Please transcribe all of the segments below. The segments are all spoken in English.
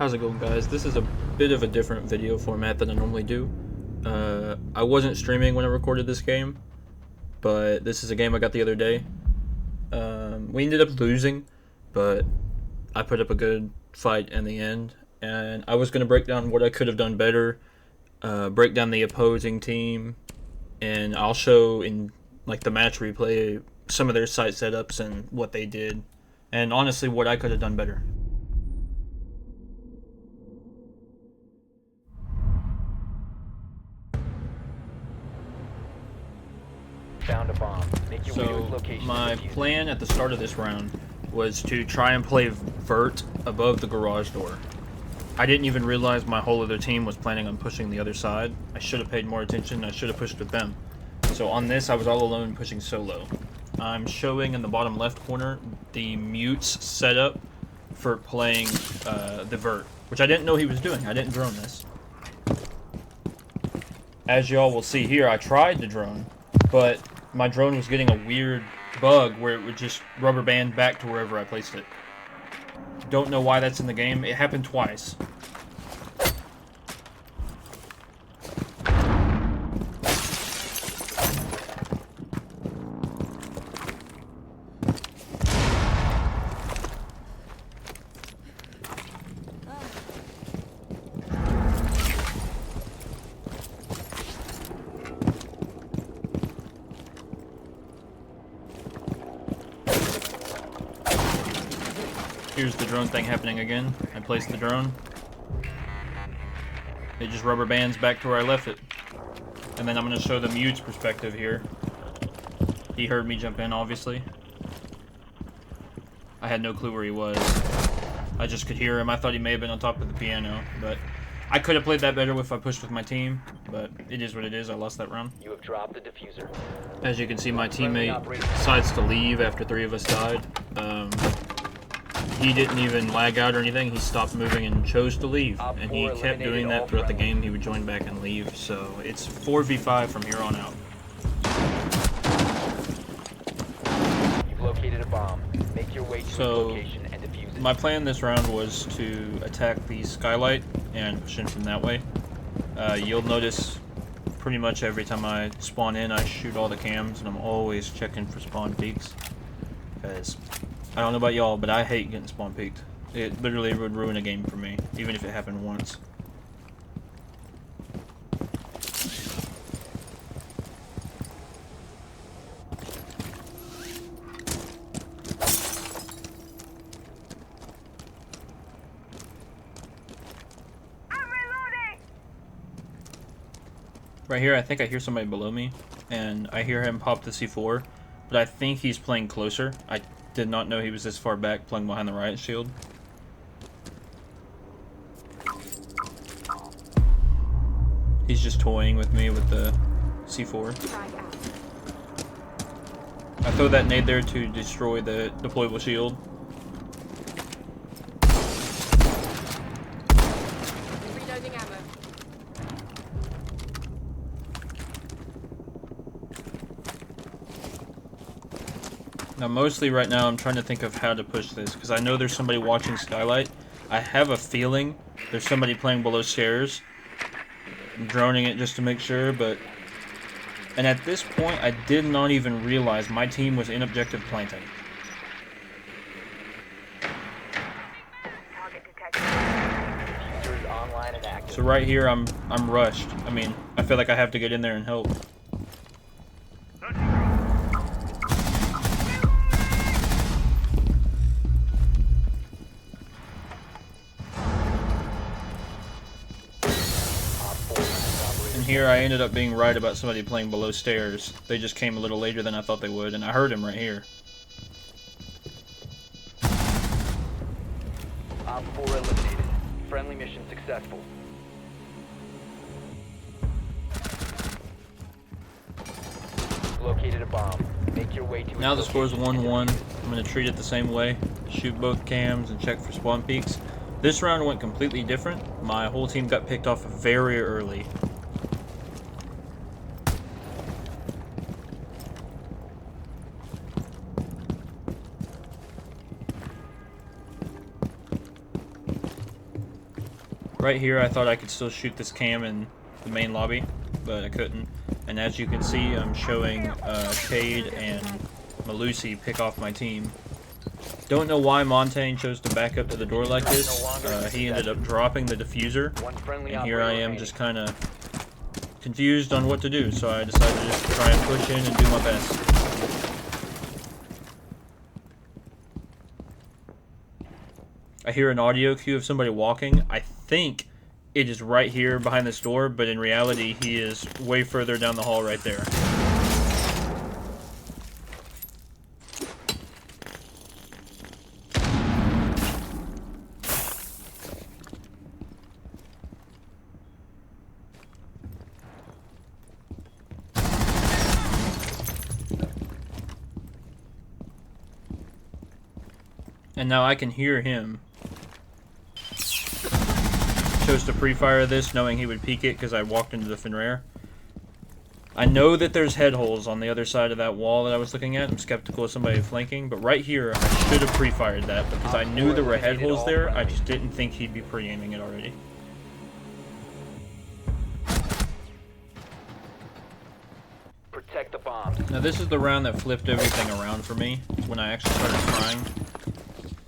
How's it going, guys? This is a bit of a different video format than I normally do. I wasn't streaming when I recorded this game, but this is a game I got the other day. We ended up losing, but I put up a good fight in the end, and I was going to break down what I could have done better, break down the opposing team, and I'll show in like the match replay some of their site setups and what they did, and honestly what I could have done better. Found a bomb. Make your way to its So location. my plan at the start of this round was to try and play vert above the garage door. I didn't even realize my whole other team was planning on pushing the other side. I should have paid more attention. I should have pushed with them. So on this, I was all alone pushing solo. I'm showing in the bottom left corner the mutes setup for playing the vert, which I didn't know he was doing. I didn't drone this. As y'all will see here, I tried to drone, but my drone was getting a weird bug where it would just rubber band back to wherever I placed it. Don't know why that's in the game. It happened twice. Here's the drone thing happening again. I placed the drone. It just rubber bands back to where I left it. And then I'm going to show the mute's perspective here. He heard me jump in, obviously. I had no clue where he was. I just could hear him. I thought he may have been on top of the piano, but I could have played that better if I pushed with my team, but it is what it is. I lost that round. You have dropped the diffuser. As you can see, my teammate decides to leave after 3 of us died. He didn't even lag out or anything. He stopped moving and chose to leave. And he kept doing that throughout the game. He would join back and leave. So it's 4v5 from here on out. You've located a bomb. Make your way to its location and defuse it. My plan this round was to attack the skylight and push in from that way. You'll notice pretty much every time I spawn in, I shoot all the cams, and I'm always checking for spawn peaks. Because I don't know about y'all, but I hate getting spawn peeked. It literally would ruin a game for me, even if it happened once. Right here, I think I hear somebody below me, and I hear him pop the C4, but I think he's playing closer. I did not know he was this far back, playing behind the riot shield. He's just toying with me with the C4. I throw that nade there to destroy the deployable shield. Reloading ammo. Now, mostly right now, I'm trying to think of how to push this, because I know there's somebody watching Skylight. I have a feeling there's somebody playing below stairs. I'm droning it just to make sure, but... And at this point, I did not even realize my team was in objective planting. Diffuser is online and active. So right here, I'm rushed. I mean, I feel like I have to get in there and help. And here I ended up being right about somebody playing below stairs. They just came a little later than I thought they would, and I heard him right here. Op 4 eliminated. Friendly mission successful. Located a bomb. Make your way to its Now the score's location 1-1. I'm going to treat it the same way. Shoot both cams and check for spawn peaks. This round went completely different. My whole team got picked off very early. Right here, I thought I could still shoot this cam in the main lobby, but I couldn't. And as you can see, I'm showing Cade and Malusi pick off my team. Don't know why Montaigne chose to back up to the door like this. He ended up dropping the diffuser, and here I am just kind of confused on what to do, so I decided to just try and push in and do my best. I hear an audio cue of somebody walking. I think it is right here behind this door, but in reality, he is way further down the hall right there. And now I can hear him. Chose to pre-fire this, knowing he would peek it because I walked into the Finrare. I know that there's head holes on the other side of that wall that I was looking at. I'm skeptical of somebody flanking, but right here, I should have pre-fired that because I knew there were head holes there. I just didn't think he'd be pre-aiming it already. Protect the bombs. Now this is the round that flipped everything around for me when I actually started trying.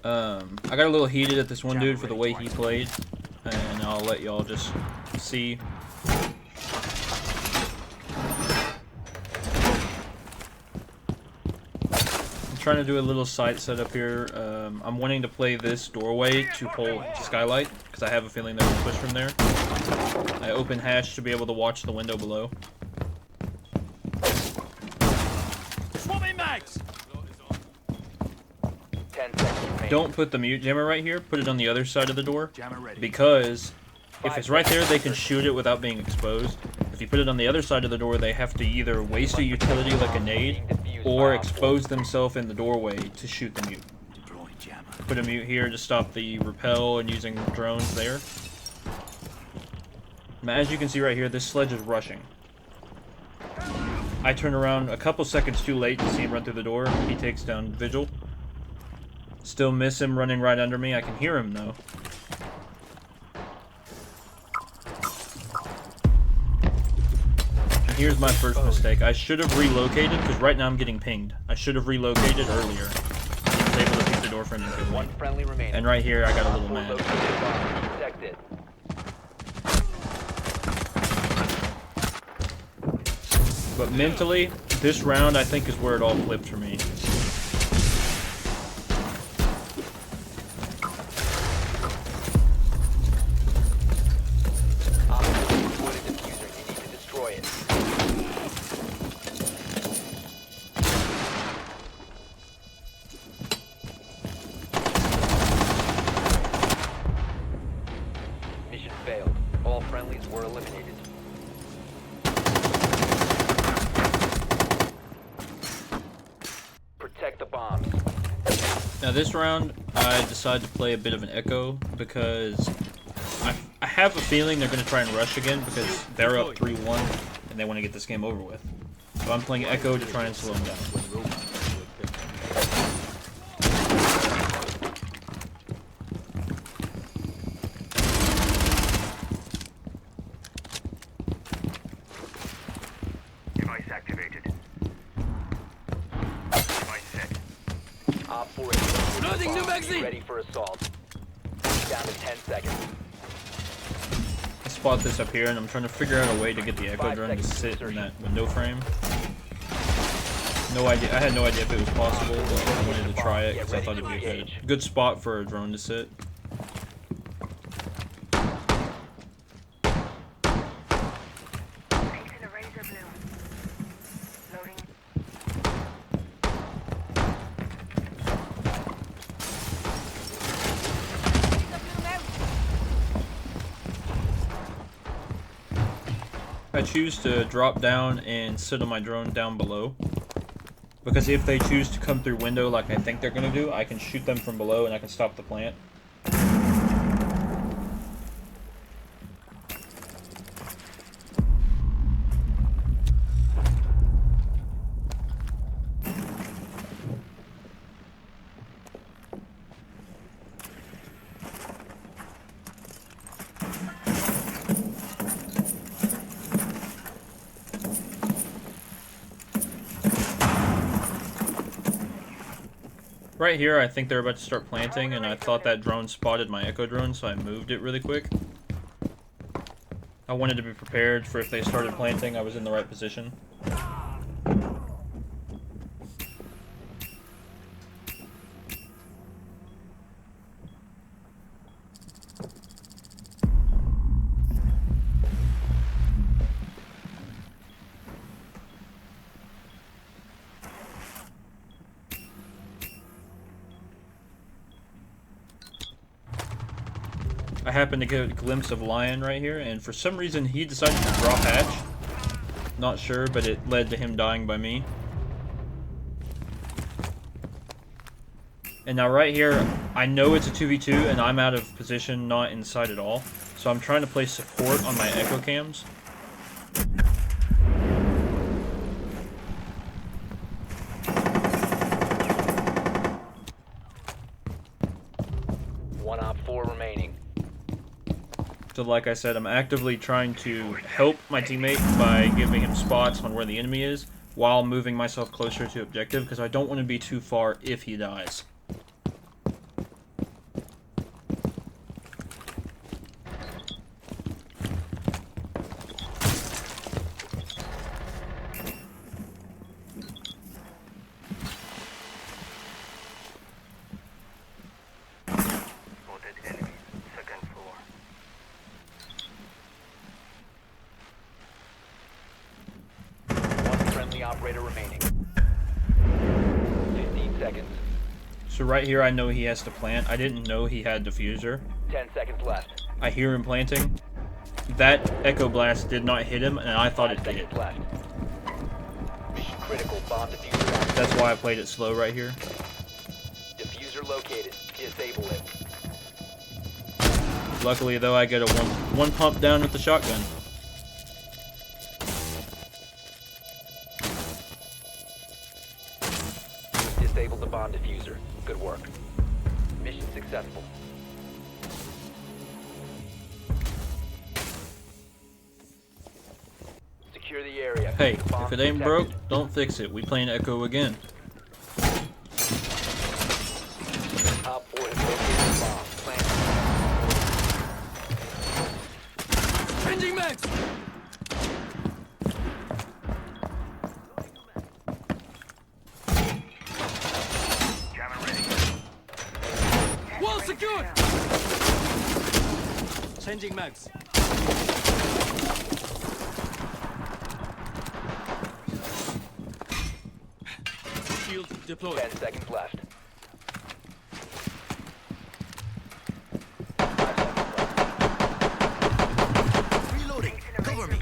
I got a little heated at this one dude for the way he played, and I'll let y'all just see. I'm trying to do a little site setup here. I'm wanting to play this doorway to hold skylight, because I have a feeling they're going to push from there. I open hash to be able to watch the window below. Don't put the mute jammer right here. Put it on the other side of the door. Because if it's right there, they can shoot it without being exposed. If you put it on the other side of the door, they have to either waste a utility like a nade or expose themselves in the doorway to shoot the mute. Put a mute here to stop the rappel and using drones there. Now, as you can see right here, this sledge is rushing. I turn around a couple seconds too late to see him run through the door. He takes down Vigil. Still miss him running right under me. I can hear him though. And here's my first mistake. I should have relocated because right now I'm getting pinged. I should have relocated earlier. He was able to pick the door for me. One friendly remaining. And right here I got a little mad. Protect it. But mentally, this round I think is where it all flipped for me. Mission failed. All friendlies were eliminated. Protect the bombs. Now this round, I decided to play a bit of an echo because I have a feeling they're going to try and rush again because they're up 3-1 and they want to get this game over with. So I'm playing echo to try and slow them down. Device activated. Device set. Op 4 loading new magazine. Ready for assault. Down to 10 seconds. I spot this up here and I'm trying to figure out a way to get the echo drone to sit in that window frame. No idea. I had no idea if it was possible, but I wanted to try it because I thought it'd be a good spot for a drone to sit. I choose to drop down and sit on my drone down below. Because if they choose to come through window like I think they're going to do, I can shoot them from below and I can stop the plant. Right here, I think they're about to start planting, and I thought that drone spotted my echo drone, so I moved it really quick. I wanted to be prepared for if they started planting, I was in the right position. I happened to get a glimpse of Lion right here, and for some reason he decided to drop hatch. Not sure, but it led to him dying by me. And now right here, I know it's a 2v2 and I'm out of position, not inside at all. So I'm trying to place support on my echo cams. One op 4 remaining. So like I said, I'm actively trying to help my teammate by giving him spots on where the enemy is, while moving myself closer to objective, because I don't want to be too far if he dies. Spotted enemy. Second floor. One friendly operator remaining. 15 seconds. So right here, I know he has to plant. I didn't know he had diffuser. 10 seconds left. I hear him planting. That echo blast did not hit him, and I thought it 5 did. seconds left. Mission critical. Bomb diffuser active. That's why I played it slow right here. Diffuser located. Disable it. Luckily, though, I get a one pump down with the shotgun. Disabled the bomb diffuser. Good work. Mission successful. Secure the area. Hey, The bomb's if it ain't protected. broke, don't fix it. We playing echo again. Op 4 has located the bomb. Plant. Changing max! Jammer ready. Wall secured! Changing max. Shield deployed. 10 seconds left. 5 seconds left. Reloading. Cover me.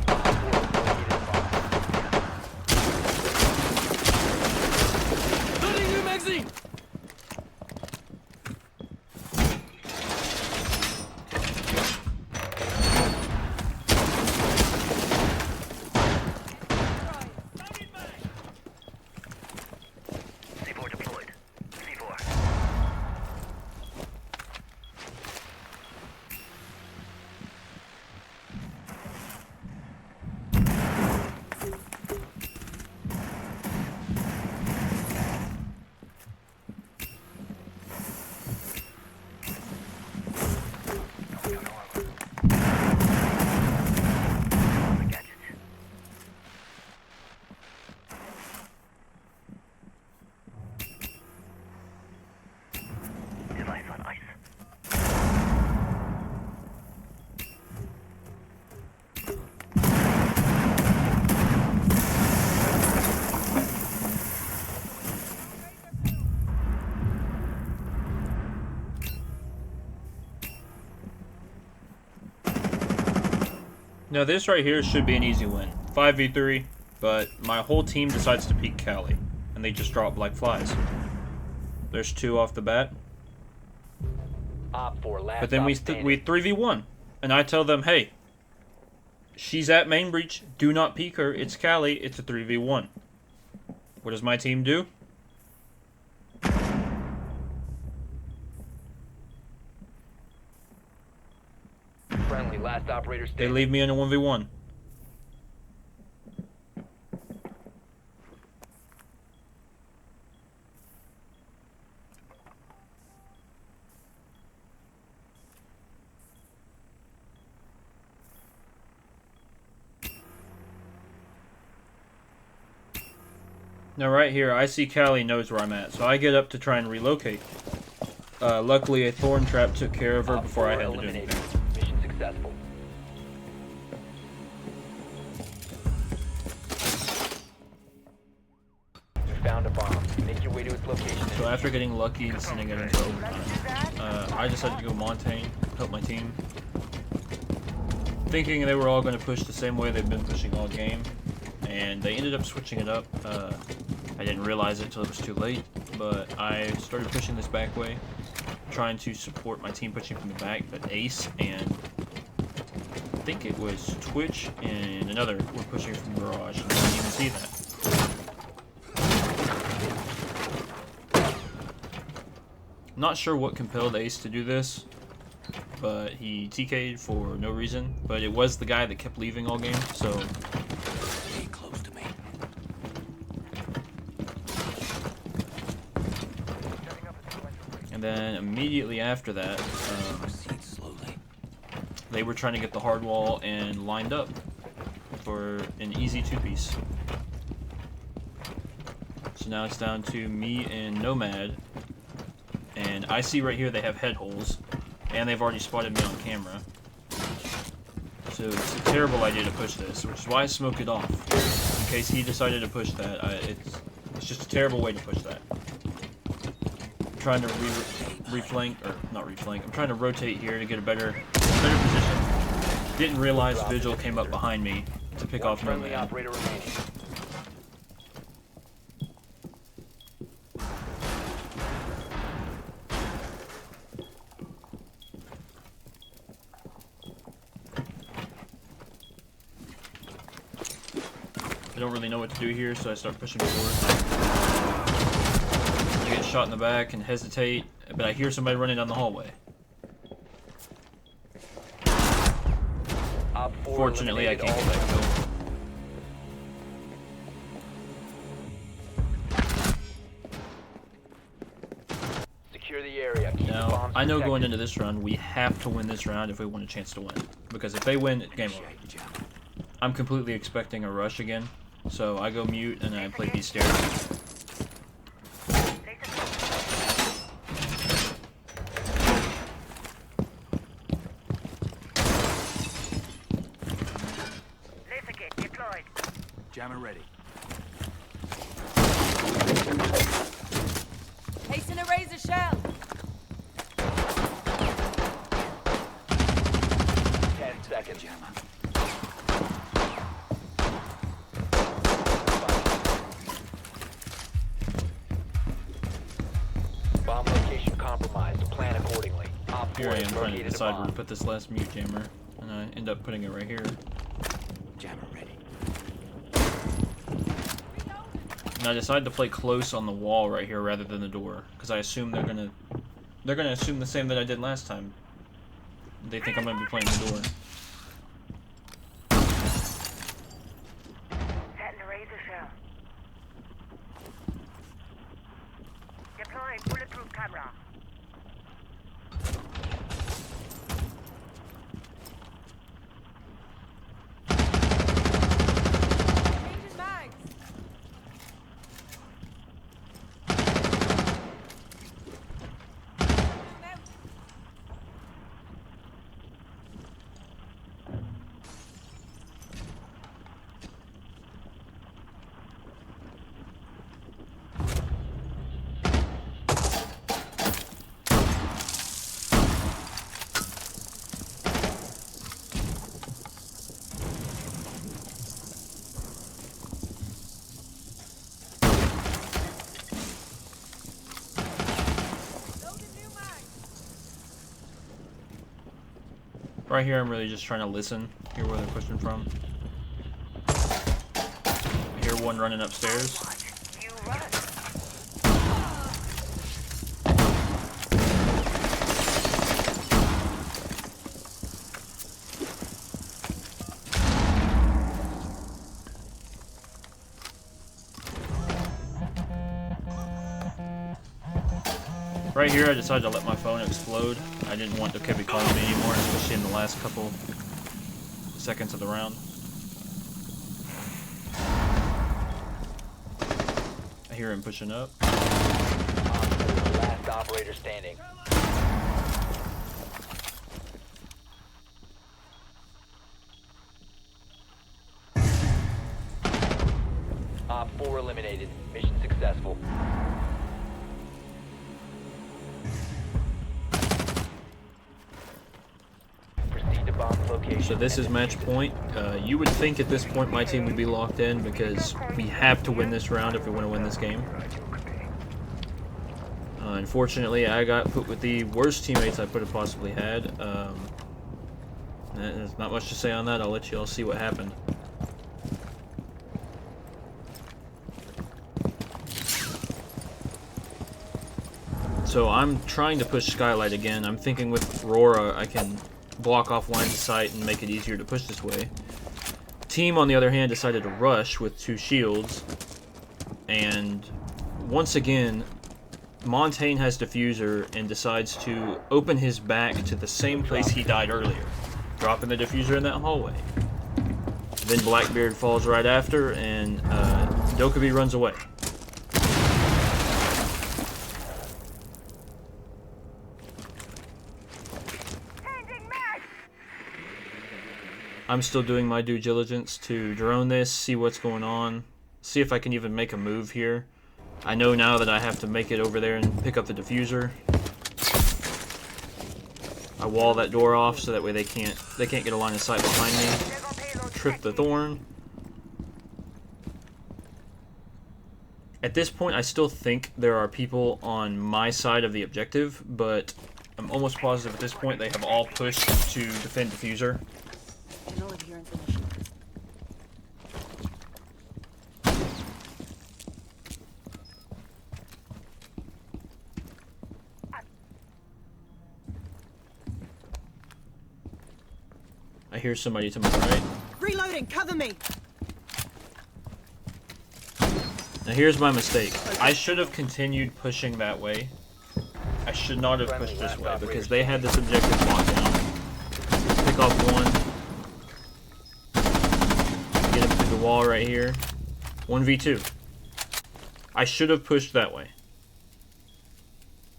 Op 4 has located the bomb. Loading new magazine! C4 deployed. C4. Gadget. Device on ice. Now this right here should be an easy win. 5v3, but my whole team decides to peek Cali, and they just drop like flies. There's 2 off the bat, Op 4 last but then op we standing. 3v1, and I tell them, hey, she's at main breach, do not peek her, it's Cali, it's a 3v1. What does my team do? Friendly last operator They standing. leave me in a 1v1. Now right here, I see Callie knows where I'm at, so I get up to try and relocate. Luckily, a thorn trap took care of her before I had to do eliminated. anything. Mission successful. You found a bomb. Make your way to its location. So after getting lucky and sending it into overtime, I decided to go Montaigne, help my team. Thinking they were all going to push the same way they've been pushing all game, and they ended up switching it up. I didn't realize it till it was too late, but I started pushing this back way, trying to support my team pushing from the back, but Ace and I think it was Twitch and another were pushing from the garage, and I didn't even see that. Not sure what compelled Ace to do this, but he TK'd for no reason, but it was the guy that kept leaving all game, so Stay close to me. and then immediately after that, Proceed slowly. they were trying to get the hard wall and lined up for an easy two-piece. So now it's down to me and Nomad, and I see right here they have head holes, and they've already spotted me on camera. So it's a terrible idea to push this, which is why I smoke it off. In case he decided to push that, it's just a terrible way to push that. I'm trying to reflank, or not reflank, I'm trying to rotate here to get a better position. Didn't realize Vigil came up behind me to pick off Friendly Nomad. operator remaining. I don't really know what to do here, so I start pushing forward. I get shot in the back and hesitate, but I hear somebody running down the hallway. Op 4 Fortunately, I eliminated can't all get that kill. Secure the area. Keep the Now, bombs I know protected. going into this round, we have to win this round if we want a chance to win. Because if they win, game over. Initiate jam. I'm completely expecting a rush again, so I go mute and I play these stairs. Laser gate deployed. Jammer ready. Placing a razor shell. 10 seconds. Jammer. Bomb location compromised. Plan accordingly. Op 4 Here I am has trying to located a decide where to bomb. put this last mute jammer, and I end up putting it right here. Jammer ready. And I decide to play close on the wall right here rather than the door, because I assume they're gonna assume the same that I did last time. They think I'm gonna be playing the door. Setting the razor shell. Deploying bulletproof camera. Changing mags. Out. Loading new mags. Right here, I'm really just trying to listen, hear where they're pushing from. I hear one running upstairs. What? You run. Right here, I decided to let my phone explode. I didn't want to keep it calling me anymore, especially in the last couple seconds of the round. I hear him pushing up. Op 4, last operator standing. Op 4 eliminated. Mission successful. Proceed to bomb location. So this is match point. You would think at this point my team would be locked in because we have to win this round if we want to win this game. Unfortunately, I got put with the worst teammates I could have possibly had. There's not much to say on that. I'll let you all see what happened. So I'm trying to push Skylight again. I'm thinking with Aurora I can block off lines of sight and make it easier to push this way. Team, on the other hand, decided to rush with 2 shields. And once again, Montaigne has diffuser and decides to open his back to the same place he died earlier, dropping the diffuser in that hallway. Then Blackbeard falls right after, and Dokkaebi runs away. I'm still doing my due diligence to drone this, see what's going on, see if I can even make a move here. I know now that I have to make it over there and pick up the diffuser. I wall that door off so that way they can't get a line of sight behind me. Trip the thorn. At this point, I still think there are people on my side of the objective, but I'm almost positive at this point they have all pushed to defend diffuser. General adherence initiative. I hear somebody to my right. Reloading, cover me! Now here's my mistake. I should have continued pushing that way. I should not have pushed this way because they had this objective locked down. Pick off one. Get him through the wall right here. 1v2. I should have pushed that way.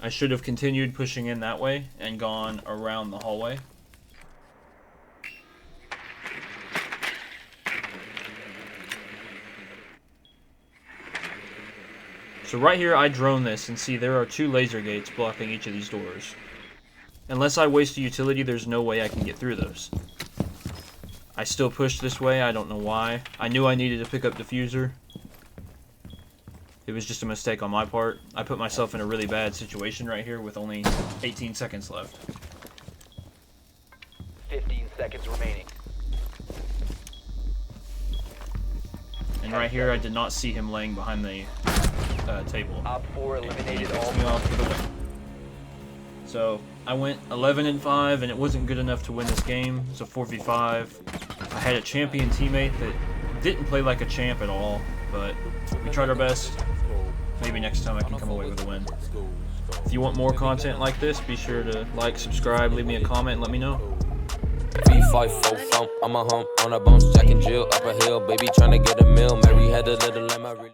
I should have continued pushing in that way and gone around the hallway. So right here I drone this and see there are 2 laser gates blocking each of these doors. Unless I waste a utility, there's no way I can get through those. I still pushed this way, I don't know why. I knew I needed to pick up diffuser. It was just a mistake on my part. I put myself in a really bad situation right here with only 18 seconds left. 15 seconds remaining. And right here I did not see him laying behind the table. Op 4 And he eliminated all. picks me off for the win. So I went 11-5 and it wasn't good enough to win this game. It's a 4v5. I had a champion teammate that didn't play like a champ at all, but we tried our best. Maybe next time I can come away with a win. If you want more content like this, be sure to like, subscribe, leave me a comment, and let me know. B5 4 I'm a hump on a bounce, Jack and Jill up a hill, baby tryna get a meal. Mary had a little lamb, I really